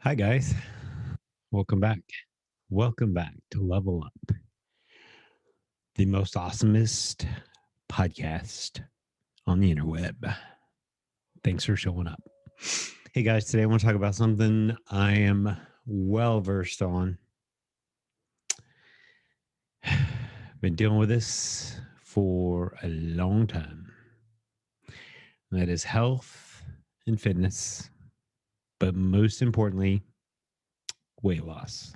Hi, guys. Welcome back. Welcome back to Level Up, the most awesomest podcast on the interweb. Thanks for showing up. Hey, guys. Today I want to talk about something I am well versed on. Been dealing with this for a long time. And that is health and fitness, but most importantly, weight loss.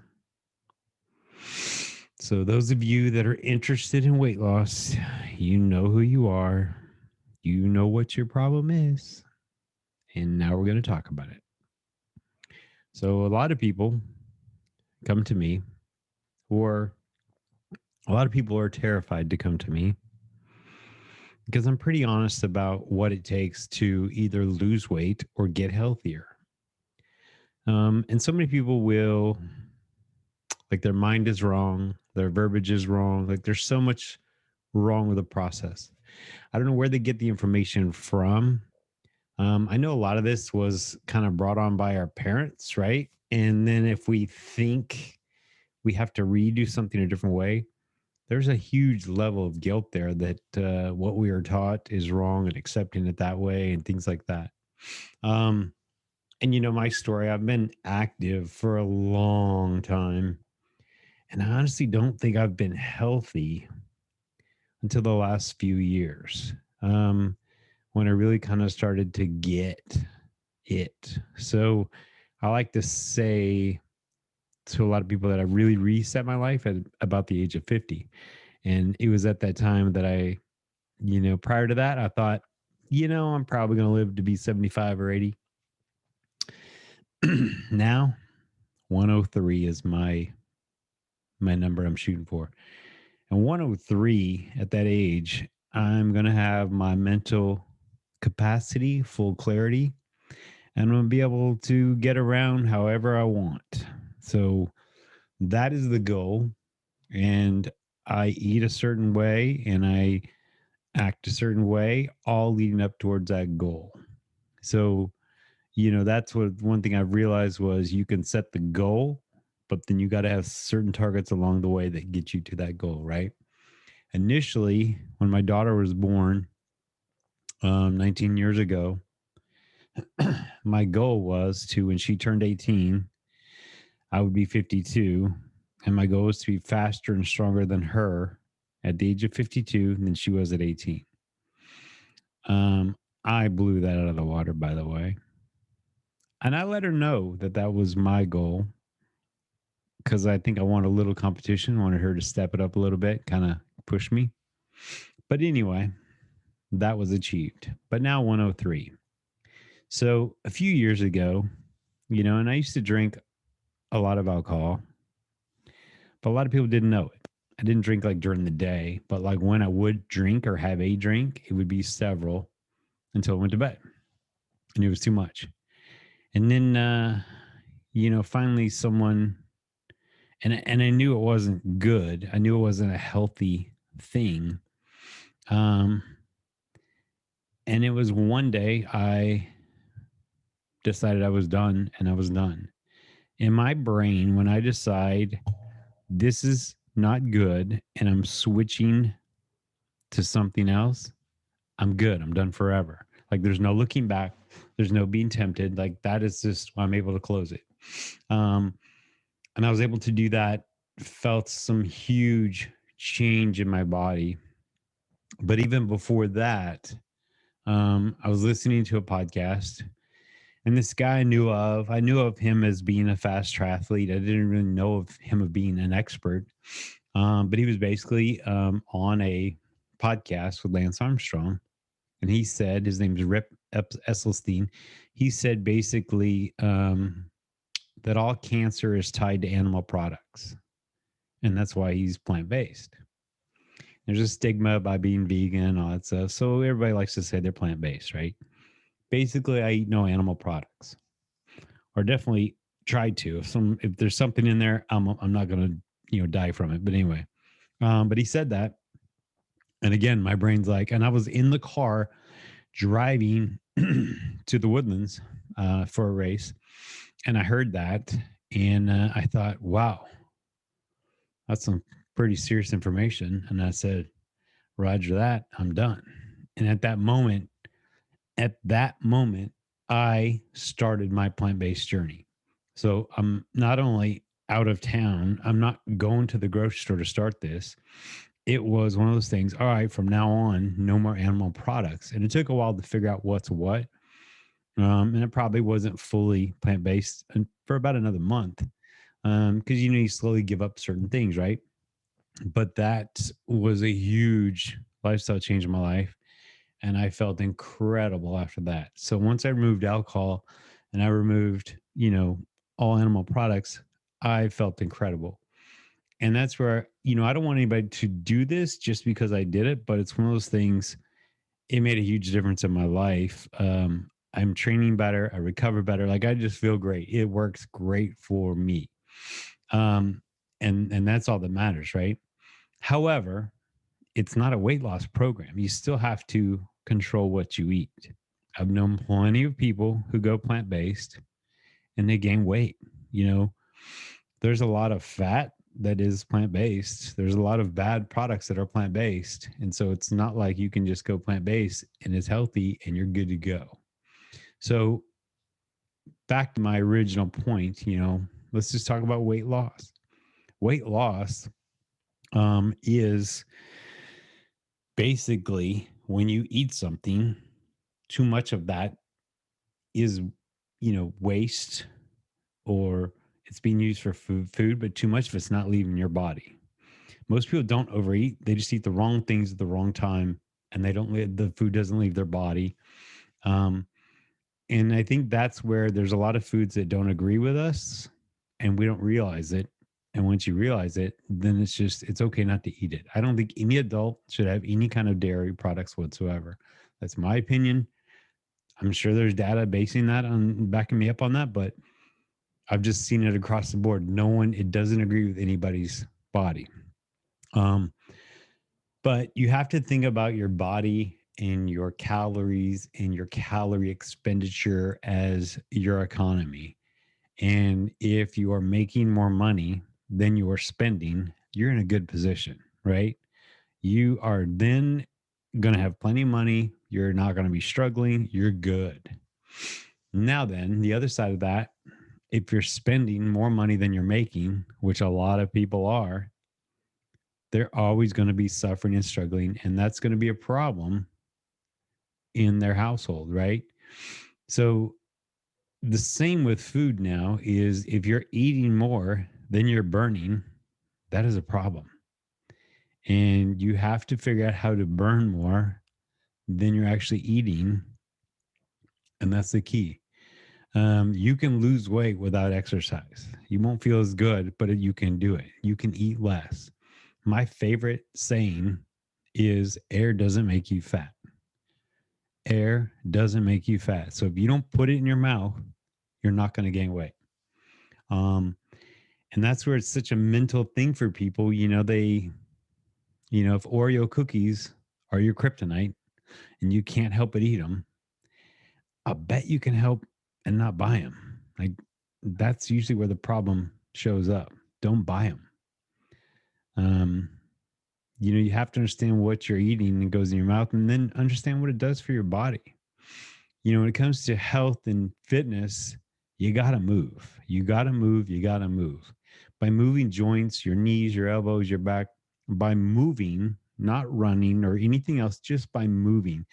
So, those of you that are interested in weight loss, you know who you are, you know what your problem is, and now we're going to talk about it. So, a lot of people come to me, or a lot of people are terrified to come to me because I'm pretty honest about what it takes to either lose weight or get healthier. And so many people will, like, their mind is wrong, their verbiage is wrong, like, there's so much wrong with the process. I don't know where they get the information from. I know a lot of this was kind of brought on by our parents, right? And then if we think we have to redo something a different way, there's a huge level of guilt there that what we are taught is wrong and accepting it that way and things like that. Um, and you know my story, I've been active for a long time. And I honestly don't think I've been healthy until the last few years. When I really kind of started to get it. So I like to say to a lot of people that I really reset my life at about the age of 50. And it was at that time that prior to that, I thought, I'm probably going to live to be 75 or 80. Now, 103 is my number I'm shooting for. And 103 at that age, I'm going to have my mental capacity, full clarity, and I'm going to be able to get around however I want. So that is the goal. And I eat a certain way and I act a certain way, all leading up towards that goal. So, that's what one thing I've realized was you can set the goal, but then you got to have certain targets along the way that get you to that goal, right? Initially, when my daughter was born 19 years ago, my goal was to, when she turned 18, I would be 52. And my goal was to be faster and stronger than her at the age of 52 than she was at 18. I blew that out of the water, by the way. And I let her know that that was my goal because I think I wanted a little competition, wanted her to step it up a little bit, kind of push me. But anyway, that was achieved. But now 103. So a few years ago, and I used to drink a lot of alcohol, but a lot of people didn't know it. I didn't drink like during the day, but like when I would drink or have a drink, it would be several until I went to bed. And it was too much. And then finally someone and I knew it wasn't good. I knew it wasn't a healthy thing. Um and it was one day I decided I was done and I was done. In my brain, when I decide this is not good and I'm switching to something else, I'm good. I'm done forever. Like there's no looking back. There's no being tempted. Like that is just I'm able to close it. Um, and I was able to do that. Felt some huge change in my body. But even before that, I was listening to a podcast, and this guy I knew of him as being a fast triathlete. I didn't really know of him of being an expert, but he was basically on a podcast with Lance Armstrong, and he said his name's Rip Esselstyn. He said basically that all cancer is tied to animal products, and that's why he's plant based. There's a stigma by being vegan and all that stuff, so everybody likes to say they're plant based, right? Basically, I eat no animal products, or definitely try to. If there's something in there, I'm not gonna die from it. But anyway, but he said that, and again, my brain's like, and I was in the car driving to the Woodlands for a race. And I heard that, and I thought, wow, that's some pretty serious information. And I said, Roger that, I'm done. And at that moment, I started my plant based journey. So I'm not only out of town, I'm not going to the grocery store to start this. It was one of those things, all right, from now on, no more animal products. And it took a while to figure out what's what. And it probably wasn't fully plant based for about another month because you slowly give up certain things, right? But that was a huge lifestyle change in my life, and I felt incredible after that. So once I removed alcohol and I removed, all animal products, I felt incredible. And that's where, I don't want anybody to do this just because I did it, but it's one of those things. It made a huge difference in my life. I'm training better. I recover better. Like I just feel great. It works great for me. Um, and that's all that matters, right? However, it's not a weight loss program. You still have to control what you eat. I've known plenty of people who go plant based and they gain weight. You know, there's a lot of fat that is plant based. There's a lot of bad products that are plant based. And so it's not like you can just go plant based and it's healthy and you're good to go. So back to my original point, let's just talk about weight loss. Weight loss is basically when you eat something, too much of that is, waste, or it's being used for food, but too much of it's not leaving your body. Most people don't overeat. They just eat the wrong things at the wrong time, and the food doesn't leave their body. Um, and I think that's where there's a lot of foods that don't agree with us and we don't realize it. And once you realize it, then it's okay not to eat it. I don't think any adult should have any kind of dairy products whatsoever. That's my opinion. I'm sure there's data basing that on backing me up on that, but I've just seen it across the board. It doesn't agree with anybody's body. Um, but you have to think about your body and your calories and your calorie expenditure as your economy. And if you are making more money than you are spending, you're in a good position, right? You are then going to have plenty of money. You're not going to be struggling. You're good. Now, then, the other side of that, if you're spending more money than you're making, which a lot of people are, they're always going to be suffering and struggling. And that's going to be a problem in their household, right? So, the same with food now is if you're eating more than you're burning, that is a problem. And you have to figure out how to burn more than you're actually eating. And that's the key. You can lose weight without exercise. You won't feel as good, but you can do it. You can eat less. My favorite saying is air doesn't make you fat. Air doesn't make you fat. So if you don't put it in your mouth, you're not going to gain weight. Um, and that's where it's such a mental thing for people. If Oreo cookies are your kryptonite and you can't help but eat them, I bet you can help and not buy them. Like that's usually where the problem shows up. Don't buy them. Um, you have to understand what you're eating and goes in your mouth and then understand what it does for your body. When it comes to health and fitness, you got to move. You got to move. You got to move. By moving joints, your knees, your elbows, your back, by moving, not running or anything else, just by moving,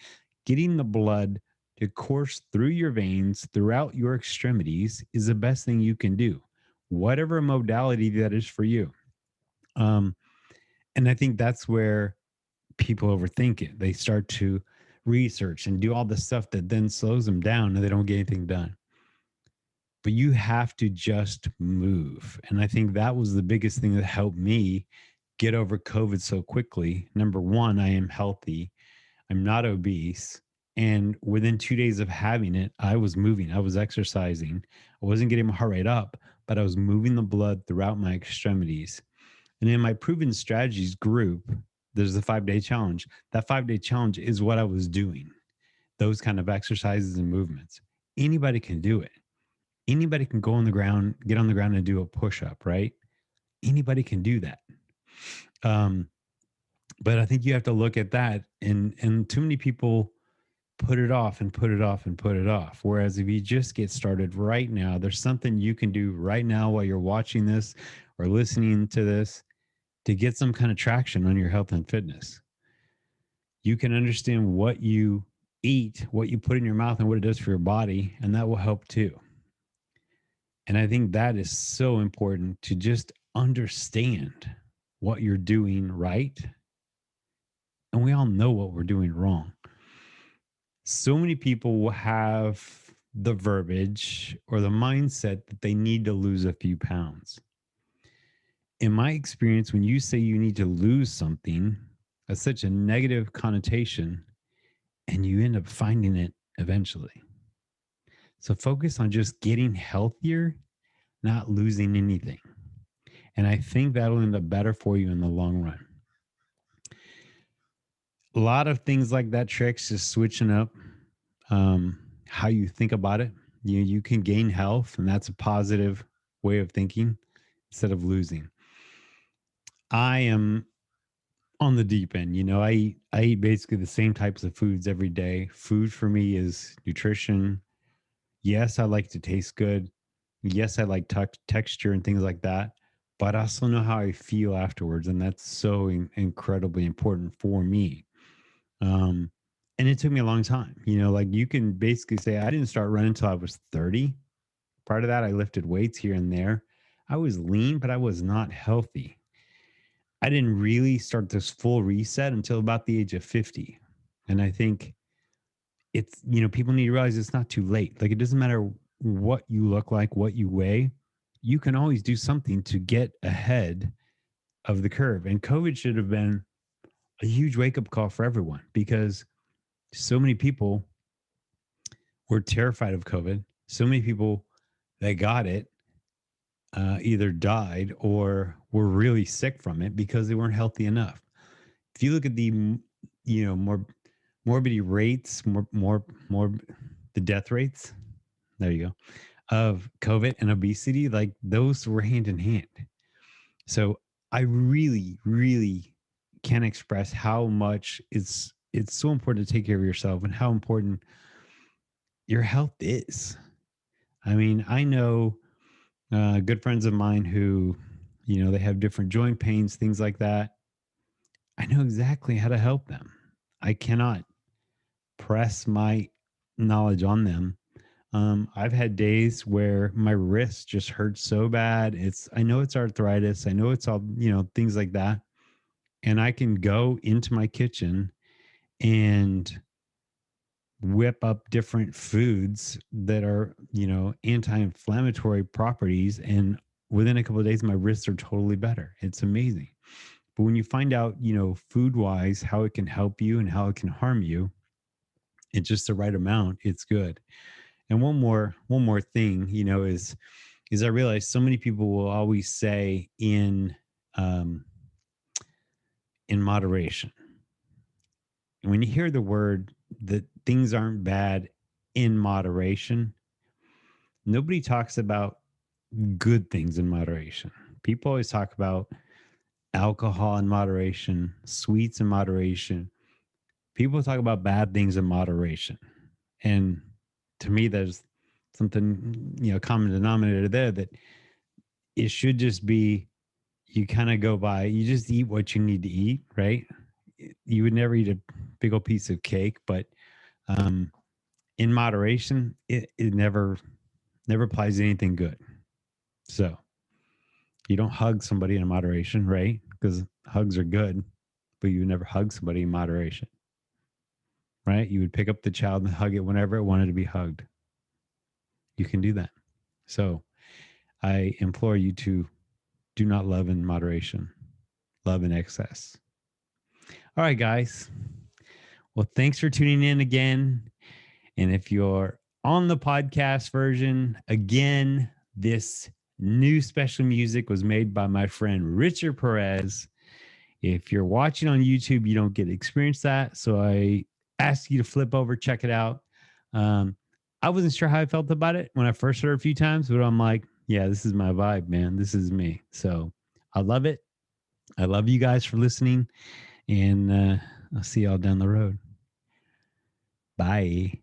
getting the blood to course through your veins throughout your extremities is the best thing you can do, whatever modality that is for you. Um, and I think that's where people overthink it. They start to research and do all the stuff that then slows them down and they don't get anything done. But you have to just move. And I think that was the biggest thing that helped me get over COVID so quickly. Number one, I am healthy, I'm not obese. And within 2 days of having it, I was moving, I was exercising. I wasn't getting my heart rate up, but I was moving the blood throughout my extremities. And in my proven strategies group, there's the 5 day challenge. That 5 day challenge is what I was doing, those kind of exercises and movements. Anybody can do it. Anybody can go on the ground, get on the ground and do a push up, right? Anybody can do that. Um, but I think you have to look at that, and too many people put it off and put it off and put it off. Whereas if you just get started right now, there's something you can do right now while you're watching this or listening to this to get some kind of traction on your health and fitness. You can understand what you eat, what you put in your mouth, and what it does for your body, and that will help too. And I think that is so important to just understand what you're doing right. And we all know what we're doing wrong. So many people will have the verbiage or the mindset that they need to lose a few pounds. In my experience, when you say you need to lose something, that's such a negative connotation, and you end up finding it eventually. So focus on just getting healthier, not losing anything. And I think that'll end up better for you in the long run. A lot of things like that, tricks, just switching up how you think about it. You can gain health, and that's a positive way of thinking instead of losing. I am on the deep end. I eat basically the same types of foods every day. Food for me is nutrition. Yes, I like to taste good. Yes, I like texture and things like that. But I also know how I feel afterwards, and that's so incredibly important for me. Um, and it took me a long time. Like you can basically say I didn't start running until I was 30. Part of that, I lifted weights here and there. I was lean, but I was not healthy. I didn't really start this full reset until about the age of 50. And I think people need to realize it's not too late. Like it doesn't matter what you look like, what you weigh, you can always do something to get ahead of the curve. And COVID should have been a huge wake up call for everyone because so many people were terrified of COVID. So many people that got it either died or were really sick from it because they weren't healthy enough. If you look at more morbidity rates, more the death rates, there you go, of COVID and obesity, like those were hand in hand. So I really, really can't express how much it's so important to take care of yourself and how important your health is. I mean, I know good friends of mine who, they have different joint pains, things like that. I know exactly how to help them. I cannot press my knowledge on them. I've had days where my wrist just hurts so bad. I know it's arthritis. I know it's all, things like that. And I can go into my kitchen and whip up different foods that are, anti-inflammatory properties. And within a couple of days, my wrists are totally better. It's amazing. But when you find out, food wise, how it can help you and how it can harm you, it's just the right amount, it's good. And one more thing, is I realize so many people will always say um in moderation. And when you hear the word that things aren't bad in moderation, nobody talks about good things in moderation. People always talk about alcohol in moderation, sweets in moderation. People talk about bad things in moderation. And to me, there's something, common denominator there that it should just be you kind of go by, you just eat what you need to eat, right? You would never eat a big old piece of cake, but um, in moderation, it never applies to anything good. So you don't hug somebody in moderation, right? Because hugs are good, but you would never hug somebody in moderation, right? You would pick up the child and hug it whenever it wanted to be hugged. You can do that. So I implore you to do not love in moderation, love in excess. All right, guys. Well, thanks for tuning in again. And if you're on the podcast version, again, this new special music was made by my friend Richard Perez. If you're watching on YouTube, you don't get to experience that. So I ask you to flip over, check it out. Um, I wasn't sure how I felt about it when I first heard it a few times, but I'm like, yeah, this is my vibe, man. This is me. So I love it. I love you guys for listening, and I'll see y'all down the road. Bye.